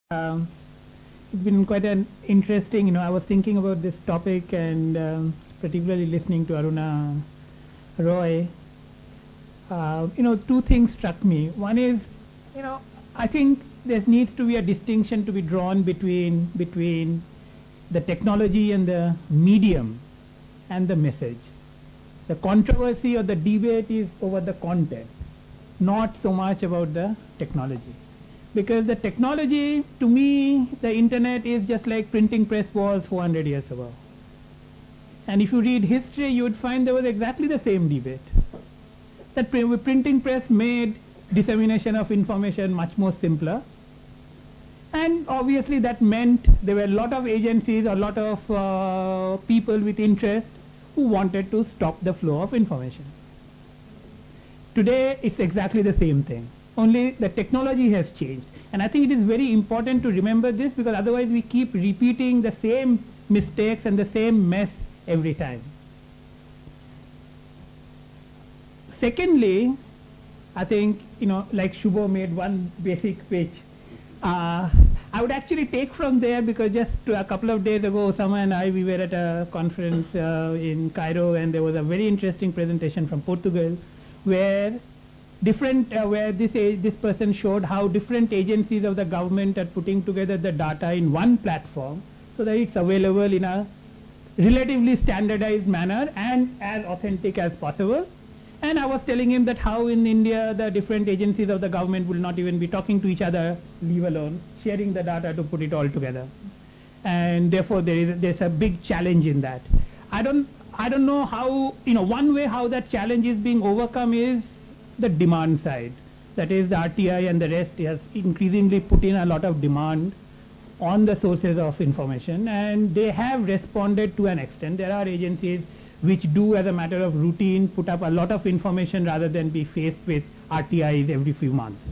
It's been quite an interesting, I was thinking about this topic and particularly listening to Aruna Roy. Two things struck me. One is, I think there needs to be a distinction to be drawn between the technology and the medium and the message. The controversy or the debate is over the content, not so much about the technology. Because the technology, to me, the internet is just like printing press was 400 years ago. And if you read history, you would find there was exactly the same debate. That printing press made dissemination of information much more simpler. And obviously that meant there were a lot of agencies, a lot of people with interest who wanted to stop the flow of information. Today, it's exactly the same thing. Only the technology has changed. And I think it is very important to remember this, because otherwise we keep repeating the same mistakes and the same mess every time. Secondly, I think, like Shubho made one basic pitch. I would actually take from there, because just a couple of days ago, Osama and I, we were at a conference in Cairo, and there was a very interesting presentation from Portugal, where this person showed how different agencies of the government are putting together the data in one platform so that it's available in a relatively standardized manner and as authentic as possible. And I was telling him that how in India the different agencies of the government will not even be talking to each other, leave alone sharing the data to put it all together. And therefore there's a big challenge in that. I don't know how, one way how that challenge is being overcome is the demand side. That is, the RTI and the rest has increasingly put in a lot of demand on the sources of information, and they have responded to an extent. There are agencies which do, as a matter of routine, put up a lot of information rather than be faced with RTIs every few months.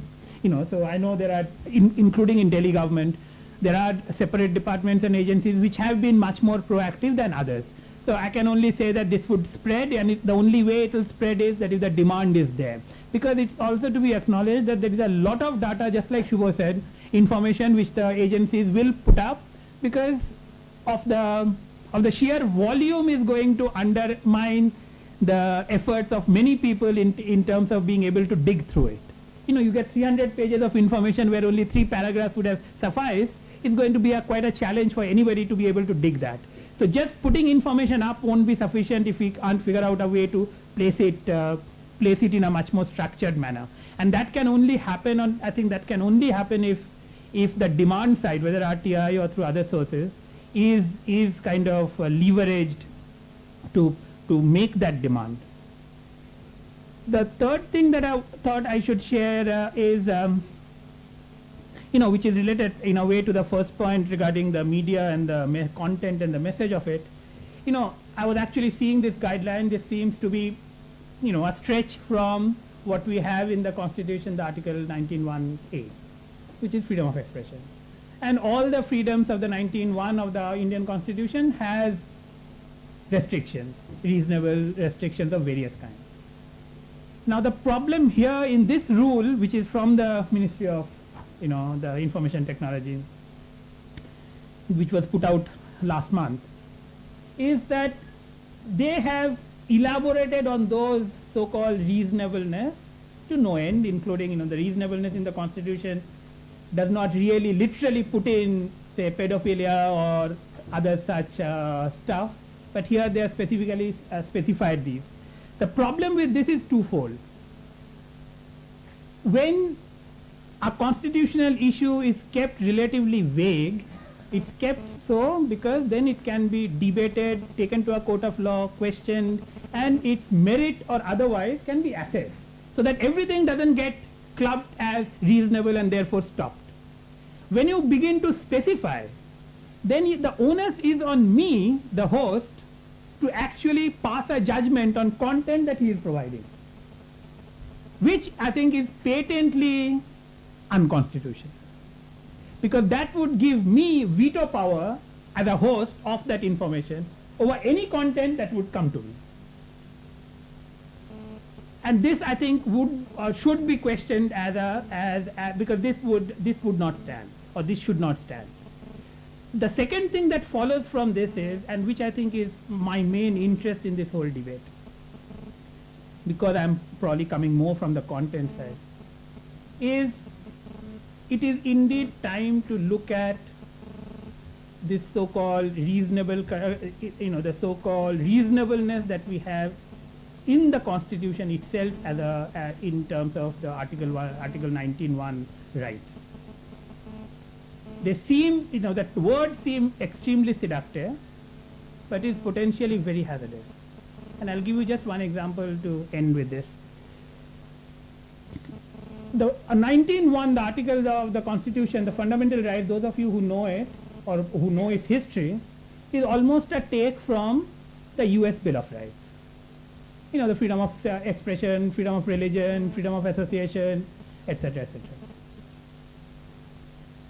So I know there are, including in Delhi government, there are separate departments and agencies which have been much more proactive than others. So I can only say that this would spread, and the only way it will spread is that if the demand is there. Because it's also to be acknowledged that there is a lot of data, just like Shubho said, information which the agencies will put up, because of the sheer volume is going to undermine the efforts of many people in terms of being able to dig through it. You get 300 pages of information where only 3 paragraphs would have sufficed. It's going to be quite a challenge for anybody to be able to dig that. So just putting information up won't be sufficient if we can't figure out a way to place it in a much more structured manner. And that can only happen if the demand side, whether RTI or through other sources, is kind of leveraged to make that demand. The third thing that I thought I should share is which is related in a way to the first point regarding the media and the content and the message of it. I was actually seeing this guideline. This seems to be, a stretch from what we have in the Constitution, the Article 19(1)(a), which is freedom of expression. And all the freedoms of the 19(1) of the Indian Constitution has restrictions, reasonable restrictions of various kinds. Now the problem here in this rule, which is from the Ministry of the Information Technology, which was put out last month, is that they have elaborated on those so-called reasonableness to no end, including the reasonableness in the Constitution does not really literally put in, say, pedophilia or other such stuff, but here they are specifically specified these. The problem with this is twofold. When a constitutional issue is kept relatively vague, it's kept so because then it can be debated, taken to a court of law, questioned, and its merit or otherwise can be assessed, so that everything doesn't get clubbed as reasonable and therefore stopped. When you begin to specify, then the onus is on me, the host, to actually pass a judgment on content that he is providing, which I think is patently unconstitutional, because that would give me veto power as a host of that information over any content that would come to me. And this, I think, should be questioned because this would not stand. or this should not stand. The second thing that follows from this is, and which I think is my main interest in this whole debate, because I'm probably coming more from the content side, is it is indeed time to look at this so-called reasonable, the so-called reasonableness that we have in the Constitution itself as in terms of the Article 19(1) rights. They seem, that words seem extremely seductive, but is potentially very hazardous. And I'll give you just one example to end with this. The 19(1), the articles of the Constitution, the fundamental rights, those of you who know it or who know its history, is almost a take from the US Bill of Rights. The freedom of expression, freedom of religion, freedom of association, etc., etc.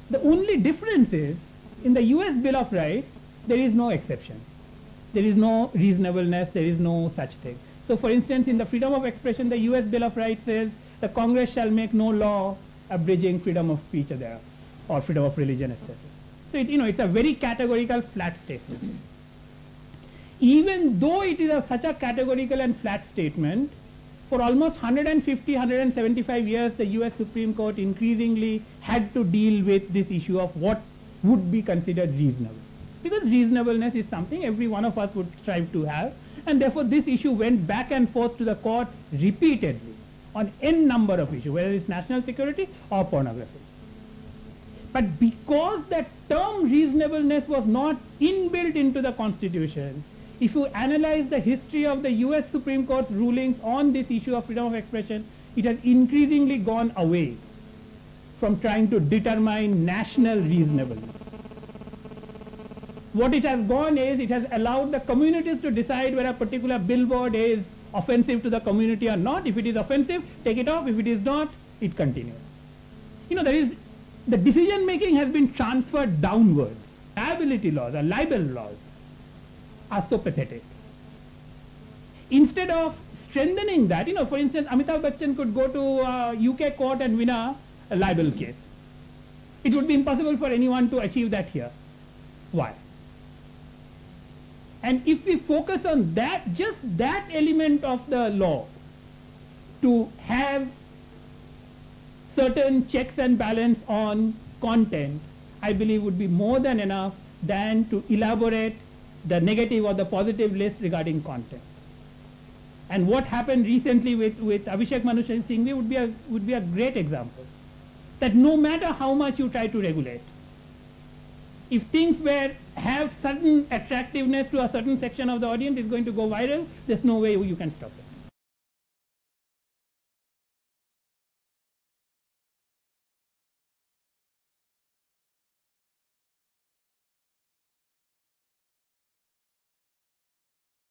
The only difference is, in the US Bill of Rights, there is no exception. There is no reasonableness, there is no such thing. So for instance, in the freedom of expression, the US Bill of Rights says the Congress shall make no law abridging freedom of speech or freedom of religion, etc. So it's a very categorical, flat statement. Even though it is such a categorical and flat statement, for almost 150, 175 years, the US Supreme Court increasingly had to deal with this issue of what would be considered reasonable. Because reasonableness is something every one of us would strive to have, and therefore this issue went back and forth to the court repeatedly on n number of issues, whether it's national security or pornography. But because that term reasonableness was not inbuilt into the Constitution, if you analyze the history of the US Supreme Court's rulings on this issue of freedom of expression, it has increasingly gone away from trying to determine national reasonableness. What it has gone is, it has allowed the communities to decide whether a particular billboard is offensive to the community or not. If it is offensive, take it off. If it is not, it continues. The decision making has been transferred downwards. Liability laws or libel laws are so pathetic. Instead of strengthening that, for instance, Amitabh Bachchan could go to a UK court and win a libel case. It would be impossible for anyone to achieve that here. Why? And if we focus on that, just that element of the law, to have certain checks and balance on content, I believe would be more than enough than to elaborate the negative or the positive list regarding content. And what happened recently with Abhishek Manu Singhvi would be a great example. That no matter how much you try to regulate, if things have certain attractiveness to a certain section of the audience, it's going to go viral. There's no way you can stop it.